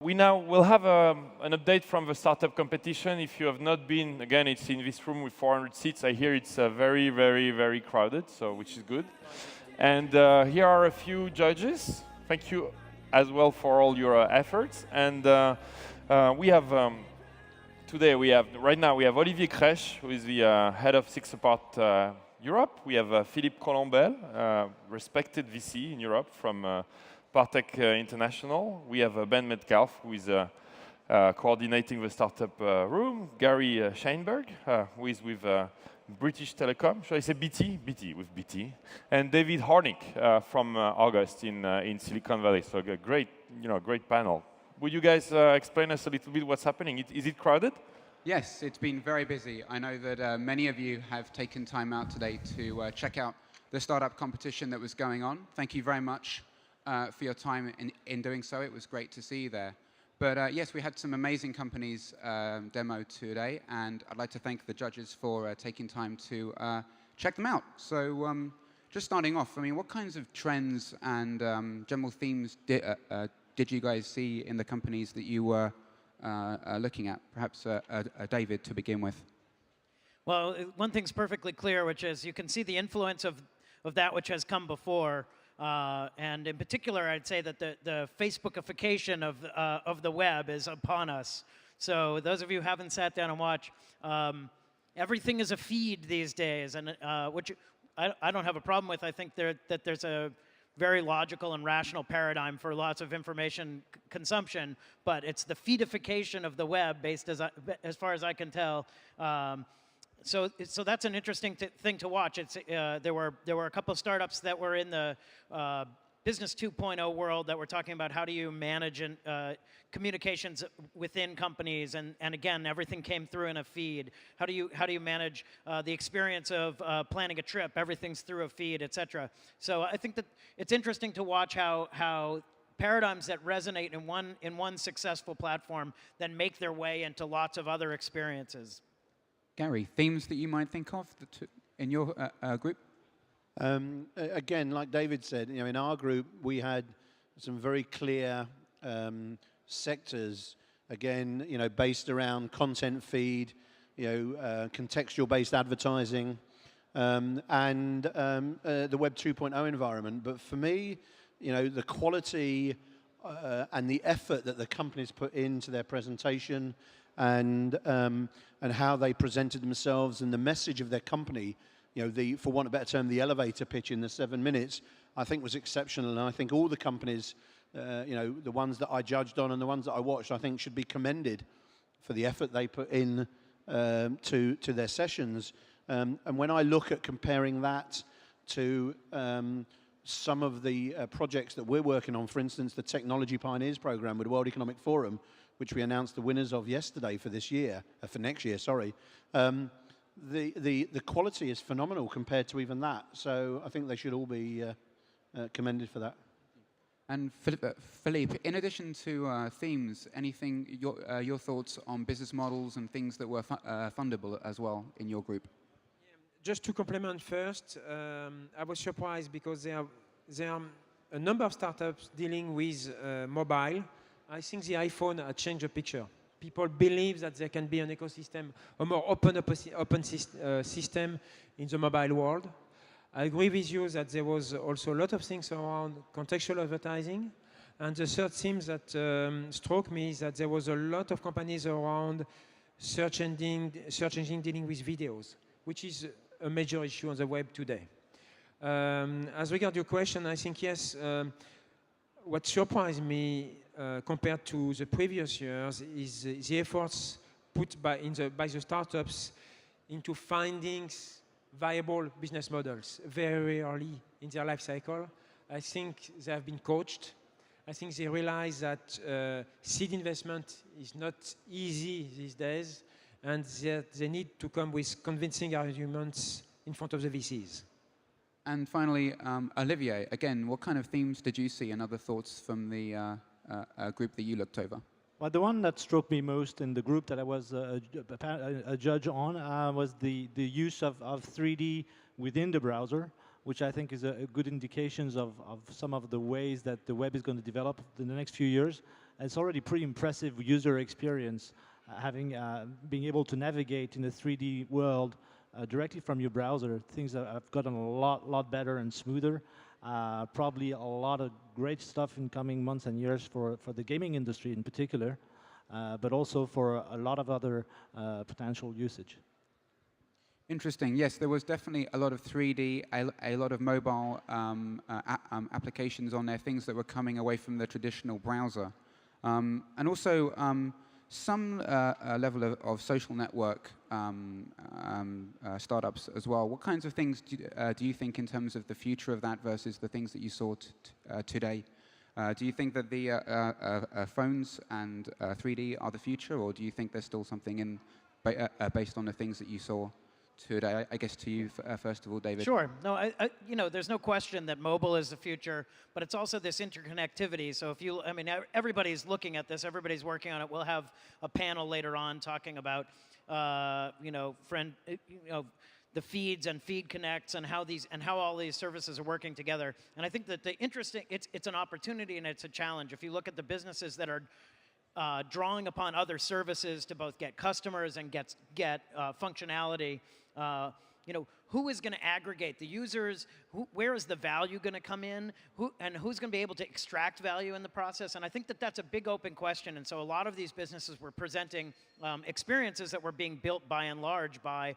We now will have an update from the startup competition. If you have not been, again, it's in this room with 400 seats. I hear it's very, very, very crowded, so which is good. And here are a few judges. Thank you as well for all your efforts. And we have today right now we have Olivier Creiche, who is the head of SixApart Europe. We have Philippe Collombel, respected VC in Europe from Partech International. We have Ben Metcalf, who is coordinating the startup room. Gary Shainberg, who is with British Telecom. Should I say BT? BT, with BT. And David Hornick from August in Silicon Valley. So a great, great panel. Would you guys explain us a little bit what's happening? Is it crowded? Yes, it's been very busy. I know that many of you have taken time out today to check out the startup competition that was going on. Thank you very much for your time in doing so. It was great to see you there. But yes, we had some amazing companies demo today, and I'd like to thank the judges for taking time to check them out. So just starting off, I mean, what kinds of trends and general themes did you guys see in the companies that you were looking at? Perhaps David, to begin with. Well, one thing's perfectly clear, which is you can see the influence of that which has come before. And in particular, I'd say that the Facebookification of the web is upon us. So those of you who haven't sat down and watched, everything is a feed these days, and which I don't have a problem with. I think that there's a very logical and rational paradigm for lots of information consumption, but it's the feedification of the web, based as far as I can tell. So that's an interesting thing to watch. There were a couple of startups that were in the Business 2.0 world that were talking about how do you manage communications within companies, and again, everything came through in a feed. How do you manage the experience of planning a trip? Everything's through a feed, etc. So I think that it's interesting to watch how paradigms that resonate in one successful platform then make their way into lots of other experiences. Gary, themes that you might think of in your group? Again, like David said, in our group we had some very clear sectors. Again, based around content feed, contextual-based advertising, and the Web 2.0 environment. But for me, the quality and the effort that the companies put into their presentation, and how they presented themselves and the message of their company, for want of a better term, the elevator pitch in the 7 minutes, I think was exceptional. And I think all the companies, the ones that I judged on and the ones that I watched, I think should be commended for the effort they put in to their sessions. And when I look at comparing that to some of the projects that we're working on, for instance, the Technology Pioneers program with the World Economic Forum, which we announced the winners of yesterday for this year, for next year, sorry. The quality is phenomenal compared to even that. So I think they should all be commended for that. And Philippe, in addition to themes, anything, your thoughts on business models and things that were fundable as well in your group? Just to complement first, I was surprised because there are a number of startups dealing with mobile. I think the iPhone had changed the picture. People believe that there can be an ecosystem, a more open system in the mobile world. I agree with you that there was also a lot of things around contextual advertising. And the third theme that struck me is that there was a lot of companies around search engine dealing with videos, which is a major issue on the web today. As regards your question, I think yes, what surprised me compared to the previous years is the efforts put by the startups into finding viable business models very early in their life cycle. I think they have been coached. I think they realize that seed investment is not easy these days, and that they need to come with convincing arguments in front of the VCs. And finally, Olivier, again, what kind of themes did you see and other thoughts from the group that you looked over? Well, the one that struck me most in the group that I was a judge on was the use of 3D within the browser, which I think is a good indication of some of the ways that the web is going to develop in the next few years. It's already pretty impressive user experience, being able to navigate in a 3D world directly from your browser. Things that have gotten a lot better and smoother. Probably a lot of great stuff in coming months and years for the gaming industry in particular, but also for a lot of other potential usage. Interesting. Yes, there was definitely a lot of 3D, a lot of mobile applications on there, things that were coming away from the traditional browser. And also some level of social network startups as well. What kinds of things do you think in terms of the future of that versus the things that you saw today? Do you think that the phones and 3D are the future, or do you think there's still something based on the things that you saw today? I guess to you first of all, David. Sure. No, you know, there's no question that mobile is the future, but it's also this interconnectivity. So if you, I mean, everybody's looking at this, everybody's working on it. We'll have a panel later on talking about, you know, the feeds and feed connects and how all these services are working together. And I think that the interesting, it's an opportunity and it's a challenge. If you look at the businesses that are drawing upon other services to both get customers and get functionality, you know, who is going to aggregate the users? Where is the value going to come in? And who's going to be able to extract value in the process? And I think that that's a big open question. And so a lot of these businesses were presenting experiences that were being built by and large by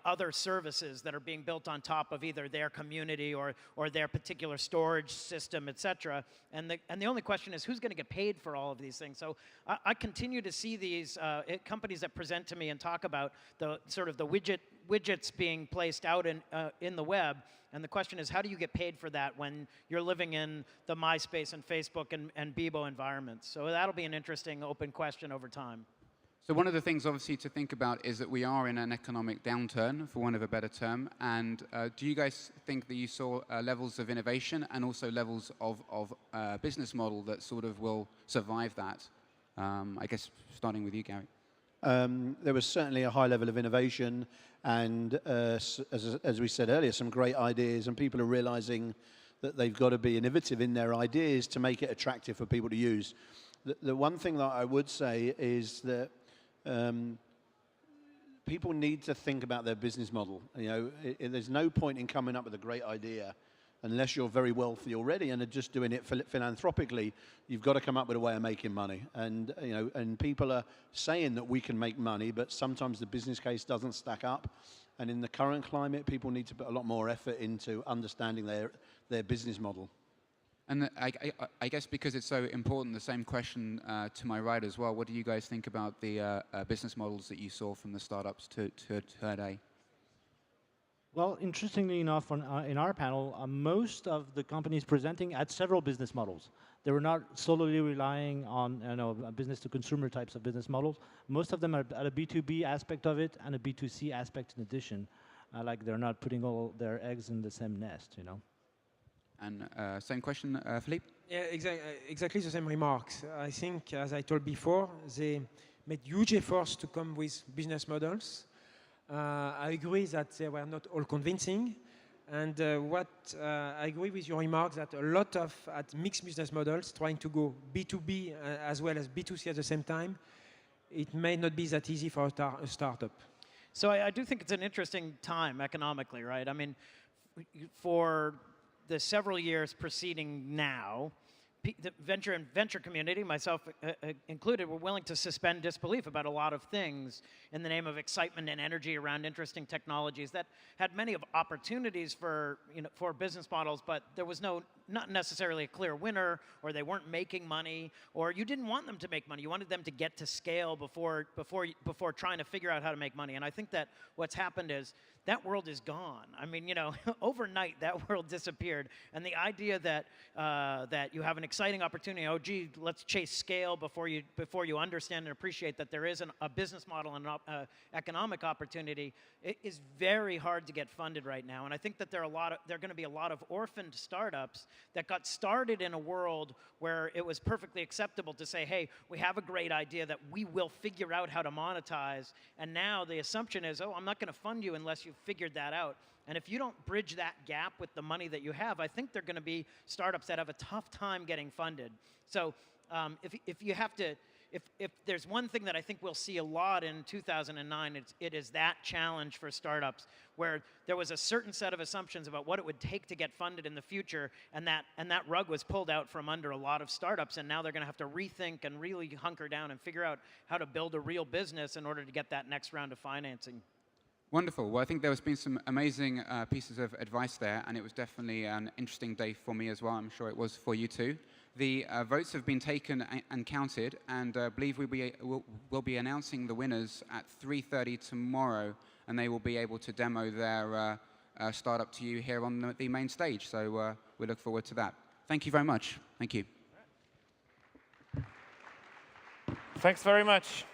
other services that are being built on top of either their community or their particular storage system, et cetera. And the only question is who's going to get paid for all of these things. So I continue to see these companies that present to me and talk about the sort of the widgets being placed out in the web. And the question is, how do you get paid for that when you're living in the MySpace and Facebook and Bebo environments? So that'll be an interesting open question over time. So one of the things, obviously, to think about is that we are in an economic downturn, for want of a better term. And do you guys think that you saw levels of innovation and also levels of business model that sort of will survive that? I guess starting with you, Gary. There was certainly a high level of innovation, and as we said earlier, some great ideas, and people are realizing that they've got to be innovative in their ideas to make it attractive for people to use. The one thing that I would say is that people need to think about their business model. You know, there's no point in coming up with a great idea unless you're very wealthy already and are just doing it philanthropically. You've got to come up with a way of making money. And you know, and people are saying that we can make money, but sometimes the business case doesn't stack up. And in the current climate, people need to put a lot more effort into understanding their business model. And I guess because it's so important, the same question to my right as well. What do you guys think about the business models that you saw from the startups to today? Well, interestingly enough, in our panel, most of the companies presenting had several business models. They were not solely relying on business-to-consumer types of business models. Most of them had a B2B aspect of it and a B2C aspect in addition. Like they're not putting all their eggs in the same nest, you know. And same question, Philippe? Yeah, exactly the same remarks. I think, as I told before, they made huge efforts to come with business models. I agree that they were not all convincing. And I agree with your remarks that a lot of mixed business models trying to go B2B as well as B2C at the same time, it may not be that easy for a startup. So I do think it's an interesting time economically, right? I mean, for the several years preceding now, the venture community, myself included, were willing to suspend disbelief about a lot of things in the name of excitement and energy around interesting technologies that had many of opportunities for business models, but there was not necessarily a clear winner, or they weren't making money, or you didn't want them to make money. You wanted them to get to scale before trying to figure out how to make money. And I think that what's happened is that world is gone. I mean, you know, overnight that world disappeared, and the idea that that you have an exciting opportunity, oh gee, let's chase scale before you understand and appreciate that there is a business model and an economic opportunity, it is very hard to get funded right now. And I think that there are going to be a lot of orphaned startups that got started in a world where it was perfectly acceptable to say, hey, we have a great idea that we will figure out how to monetize, and now the assumption is, oh, I'm not going to fund you unless you've figured that out. And if you don't bridge that gap with the money that you have, I think there are going to be startups that have a tough time getting funded. So if you have to, if there's one thing that I think we'll see a lot in 2009, it is that challenge for startups, where there was a certain set of assumptions about what it would take to get funded in the future, and that rug was pulled out from under a lot of startups, and now they're going to have to rethink and really hunker down and figure out how to build a real business in order to get that next round of financing. Wonderful. Well, I think there has been some amazing pieces of advice there, and it was definitely an interesting day for me as well. I'm sure it was for you too. The votes have been taken and counted, and I believe we'll be announcing the winners at 3:30 tomorrow, and they will be able to demo their startup to you here on the main stage. So we look forward to that. Thank you very much. Thank you. Thanks very much.